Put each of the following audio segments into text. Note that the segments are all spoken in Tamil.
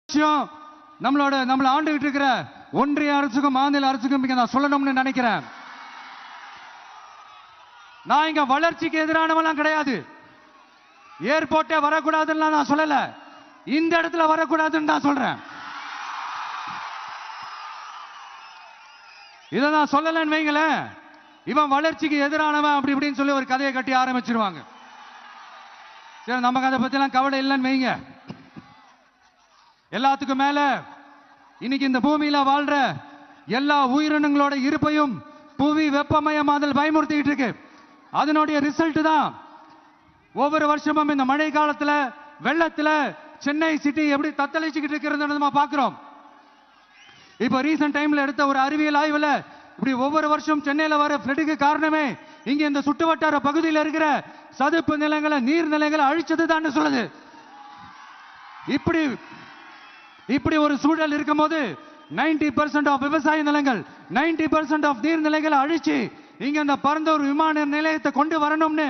விஷயம் நம்மள ஆண்டுகிட்டு இருக்கிற ஒன்றிய அரசுக்கும் மாநில அரசுக்கும் நான் சொல்லணும்னு நினைக்கிறேன். நான் இங்க வளர்ச்சிக்கு எதிரானவெல்லாம் கிடையாது. ஏர்போர்ட்டே வரக்கூடாதுன்னு நான் சொல்லல, இந்த இடத்துல வரக்கூடாதுன்னு நான் சொல்றேன். இதை நான் சொல்லலன்னு வைங்களேன், இவன் வளர்ச்சிக்கு எதிரானவன் அப்படி இப்படின்னு சொல்லி ஒரு கதையை கட்டி ஆரம்பிச்சிருவாங்க. சரி, நமக்கு அதை பத்தி எல்லாம் கவலை இல்லைன்னு வைங்க. எல்லாத்துக்கும் மேல இன்னைக்கு இந்த பூமியில வாழ்ற எல்லா உயிரினங்களோட இருப்பையும் புவி வெப்பமயமாதல் பயமுறுத்திட்டு இருக்கு. அதனுடைய ரிசல்ட் தான் ஒவ்வொரு வருஷமும் இந்த மழை காலத்துல வெள்ளத்துல சென்னை சிட்டி எப்படி தத்தளிச்சுக்கிட்டு இருக்கிறது நம்ம பார்க்கிறோம். இப்ப ரீசன்ட் டைம்ல எடுத்த ஒரு அறிவியல் ஆய்வுல இப்படி ஒவ்வொரு வருஷம் சென்னையில வர ஃப்ளட்டுக்கு காரணமே இங்க இந்த சுற்றுவட்டார பகுதியில் இருக்கிற சதுப்பு நிலங்களை நீர்நிலைகளை அழிச்சதுதான் சொல்லுது. இப்படி ஒரு சூழல் இருக்கும் போது 90% ஆஃப் விவசாய நிலங்கள் 90% ஆஃப் நீர்நிலைகளை அழிச்சு இங்க இந்த பரந்தூர் விமான நிலையத்தை கொண்டு வரணும்னு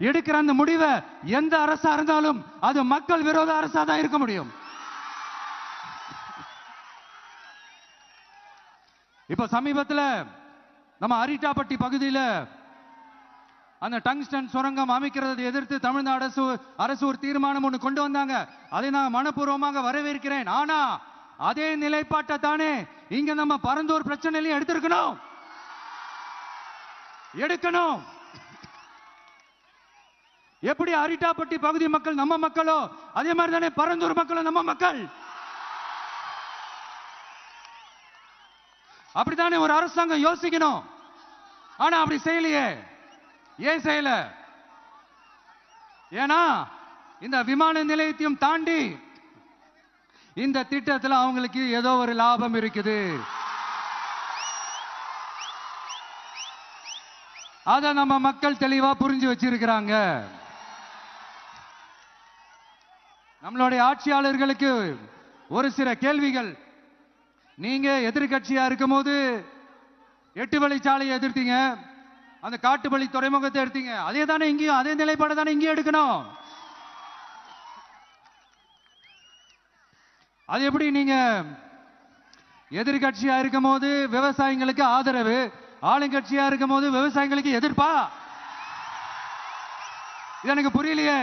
எடுக்கிற அந்த முடிவை எந்த அரசா இருந்தாலும் அது மக்கள் விரோத அரசா தான் இருக்க முடியும். இப்ப சமீபத்தில் நம்ம அரிட்டாப்பட்டி பகுதியில் அந்த டங்ஸ்டன் சுரங்கம் அமைக்கிறதை எதிர்த்து தமிழ்நாடு அரசு ஒரு தீர்மானம் ஒன்று கொண்டு வந்தாங்க. அதை நான் மனப்பூர்வமாக வரவேற்கிறேன். ஆனா அதே நிலைப்பாட்டை தானே இங்க நம்ம பரந்தூர் பிரச்சனையிலையும் எடுக்கணும். எப்படி அரிட்டாப்பட்டி பகுதி மக்கள் நம்ம மக்களோ அதே மாதிரி தானே பரந்தூர் மக்களும் நம்ம மக்கள். அப்படித்தானே ஒரு அரசாங்கம் யோசிக்கணும். ஆனா அப்படி செய்யலையே. ஏன் செய்யல? ஏன்னா இந்த விமான நிலையத்தையும் தாண்டி இந்த திட்டத்தில் அவங்களுக்கு ஏதோ ஒரு லாபம் இருக்குது. அத நம்ம மக்கள் தெளிவா புரிஞ்சு வச்சிருக்கிறாங்க. நம்மளுடைய ஆட்சியாளர்களுக்கு ஒரு சில கேள்விகள். நீங்க எதிர்கட்சியா இருக்கும் போது 8 வழிச்சாலையை எதிர்த்தீங்க, அந்த காட்டுவழி துறைமுகத்தை எடுத்தீங்க. அதே தானே இங்கேயும், அதே நிலைப்பாடு தானே இங்கேயும் எடுக்கணும். அது எப்படி நீங்க எதிர்கட்சியா இருக்கும் போது விவசாயிகளுக்கு ஆதரவு, ஆளுங்கட்சியா இருக்கும் போது விவசாயிகளுக்கு எதிர்ப்பா? இது எனக்கு புரியலையே.